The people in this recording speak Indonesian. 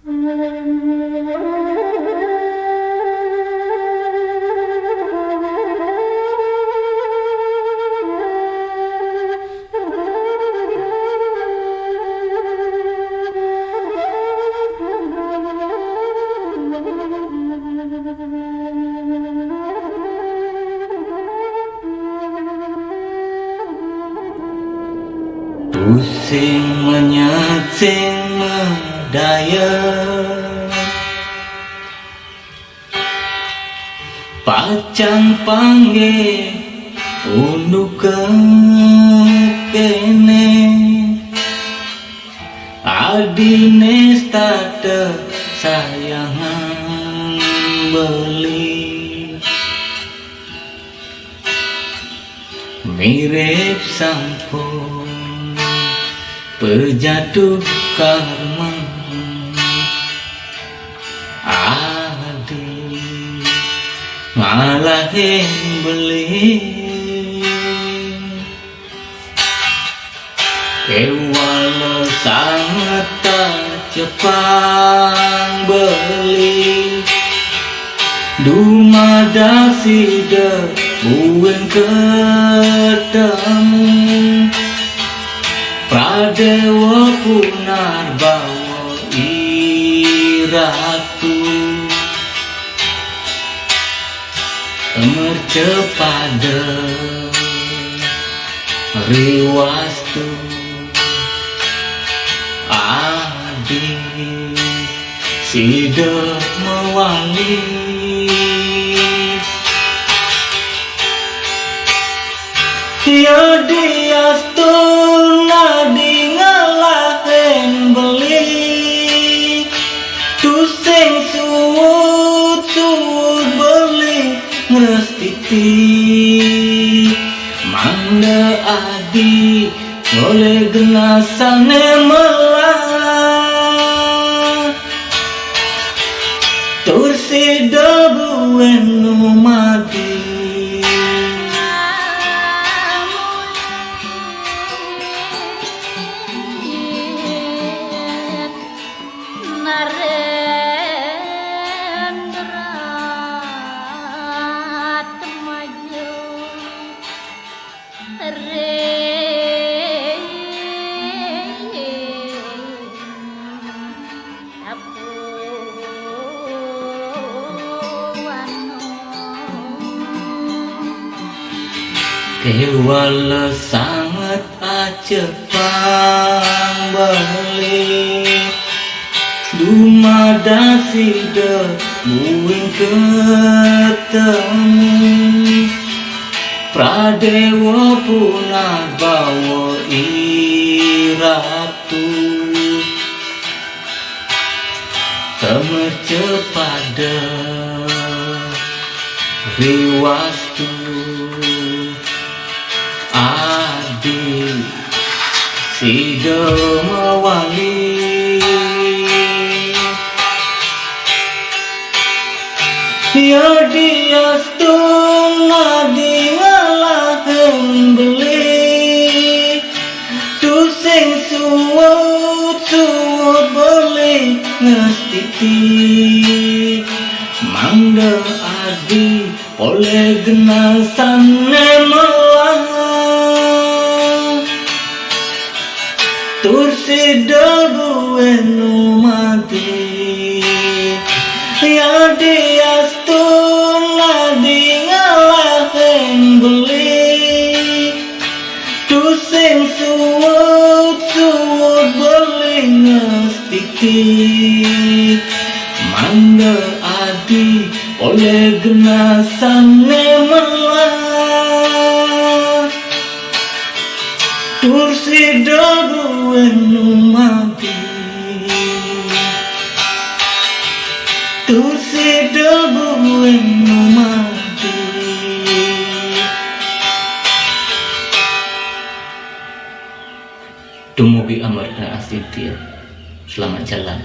Pusing menyating medaya, pacan pangge unduk kene, adine state sayangan beli, mirip sampun pejatuh karma, adi ngalahin beli, kewala sangat tak cepang beli, dumada sida bueng ketemu, Pradewa Punarbawa iratu, mercepada riwastu, adi sida mewangi, ya diastu nadi ngalahin beli, tusing suut beli ngerestiti, mangda adi oleh genasane melah, tursi debu mati. Kewala sangat acepang beli, dumada sida buing ketemu, Pradewa Punarbawa iratu, kemercepada riwastu, adi sida mewangi, ya diastu nadi ngalahin beli, tusing suut beli ngestiti, mangda adi oleh genasane melah, tursi debu mati, ya diastu nadi ngalahin beli, tusing suut beli ngestiti, mangda adi oleh genasane melah, tursi debu mati, tursi debu mati. Dumugi Amarta Astitya, selamat jalan.